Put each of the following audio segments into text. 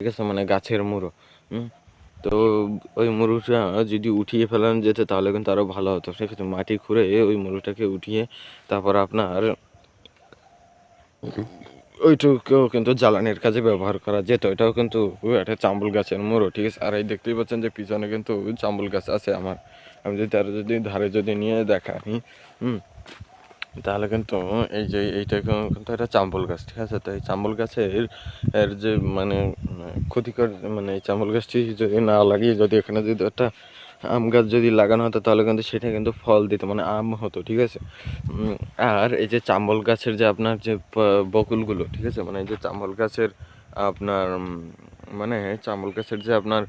ঠিক আছে, মানে গাছের মুড়ো। তো ওই মুড়োটা যদি উঠিয়ে ফেলানো যেত তাহলে কিন্তু আরও ভালো হতো। সেক্ষেত্রে মাটি খুঁড়ে ওই মুড়োটাকে উঠিয়ে তারপর আপনার ওইটুকুও কিন্তু জ্বালানির কাজে ব্যবহার করা যেত। এটাও কিন্তু একটা চাম্বুল গাছের মুড়ো, ঠিক আছে। আর এই দেখতেই পাচ্ছেন যে পিছনে কিন্তু চাম্বুল গাছ আছে আমার। আমি যদি আরও যদি ধারে যদি নিয়ে দেখাই তাহলে কিন্তু এই যে এইটা কিন্তু একটা চাম্বল গাছ, ঠিক আছে। তো এই চাম্বল গাছের এর যে মানে ক্ষতিকর, মানে এই চাম্বল গাছটি যদি না লাগিয়ে যদি এখানে যদি একটা আম গাছ যদি লাগানো হতো তাহলে কিন্তু সেটা কিন্তু ফল দিত, মানে আম হতো, ঠিক আছে। আর এই যে চাম্বল গাছের যে আপনার যে বকুলগুলো, ঠিক আছে, মানে এই যে চাম্বল গাছের আপনার মানে চাম্বল গাছের যে আপনার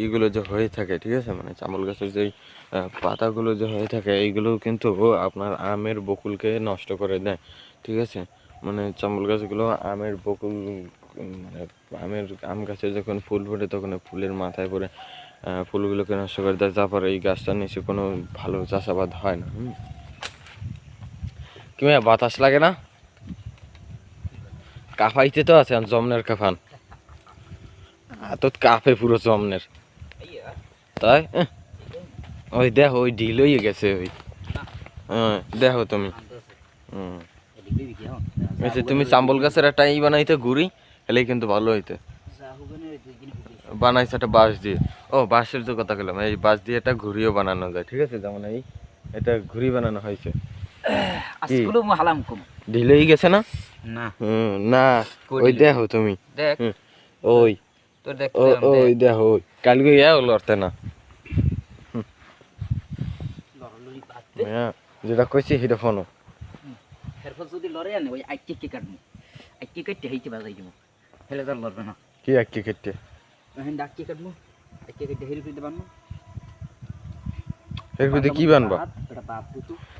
এইগুলো যে হয়ে থাকে, ঠিক আছে, মানে চাম্বল গাছের যেই পাতাগুলো যে হয়ে থাকে এইগুলো কিন্তু আপনার আমের বকুলকে নষ্ট করে দেয়, ঠিক আছে। মানে চাম্বল গাছগুলো আমের বকুল, মানে আম গাছে যখন ফুল ফোটে তখন ফুলের মাথায় পড়ে ফুলগুলোকে নষ্ট করে দেয়। তারপরে এই গাছটার নিচে কোনো ভালো চাষাবাদ হয় না। কি বাতাস লাগে না? কাফাইতে তো আছে জমনের কাফান, তো কাফে পুরো জমনের, তাই ওই দেখো ওই ঢিল হয়ে গেছে ওই, দেখো তুমি তুমি চাম্বল গাছের একটা ই বানাইতে ঘুরি এলেই কিন্তু ভালো হইতে। বানাইছে একটা বাঁশ দিয়ে, ও বাঁশের তো কথা বললাম, এই বাঁশ দিয়ে একটা ঘুড়িও বানানো যায়, ঠিক আছে। যেমন এই এটা ঘুড়ি বানানো হয়েছে, ঢিল হয়ে গেছে না? না ওই দেখো তুমি, ওই ওই দেখো ওই কালকে লড়তে না, যেটা কইছি সেটা ফোনো যদি লড়ে আনে ওই আইকে কে কাটবো, আইকে কেটে হেইতে বাজাই দিব, হেলে তার লড়বে না। কি আইকে কেটে এখন ডাককে কাটবো, আইকে কেটে হেরি ফিতে বানবো, এর ভিতরে কি বানবা?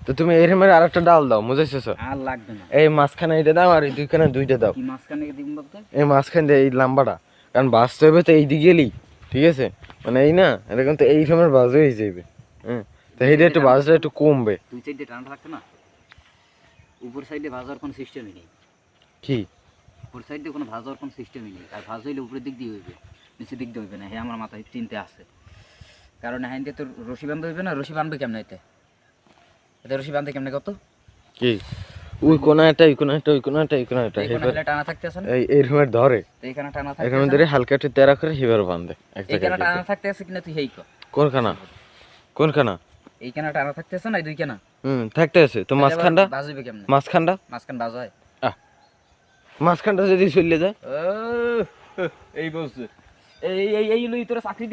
তো তুমি এর মধ্যে আরেকটা ডাল দাও, বুঝাইছো? আর লাগবে না, এই মাঝখানে এটা দাও আর এই দুইখানে দুইটা দাও। কি মাঝখানে দিম বলতে? এই মাঝখানে এই লম্বাটা, কারণ বাঁচতে হবে তো এই দিকে গেলি, ঠিক আছে। মানে এই না এটা কিন্তু এই সময় বাজ হয়ে যাবে, তো এইটা একটু বাজটা একটু কমবে। দুই সাইডে টানা থাকতে না, উপর সাইডে ভাজার কোনো সিস্টেমই নেই। কি উপর সাইডে কোনো ভাজার কোনো সিস্টেমই নেই, আর ভাজ হইলে উপরের দিক দিয়ে হইবে, নিচের দিক দিয়ে হইবে না। হ্যাঁ আমার মাথায় চিন্তা আছে, কারণ হ্যাঁ তো রশি বান্ধ হইবে না। রশি বাঁধবে কেমন এতে, এতে রশি বাঁধে কেমনে কত? কি ওই কোনাটা ওই কোনাটা ওই কোনাটা ওই কোনাটা হেলে টানা থাকতেছে না, এই রকমের ধরে এইখানে টানা থাকে, এখানে ধরে হালকা একটু তেরা করে হিবার বাঁধে। এইখানে টানা থাকতেছে কিনা তুই হেই কো কোনখানা কোনখানা? এইখানে টানা থাকতেছে না, এই দুইখানা থাকতেছে তো। মাঝখানটা বাজবে কেমনে? মাঝখানটা মাঝখান বাজ হয়, মাঝখানটা যদি চলে যায় এই বলছে এই এই এই লই তোরা চাকরি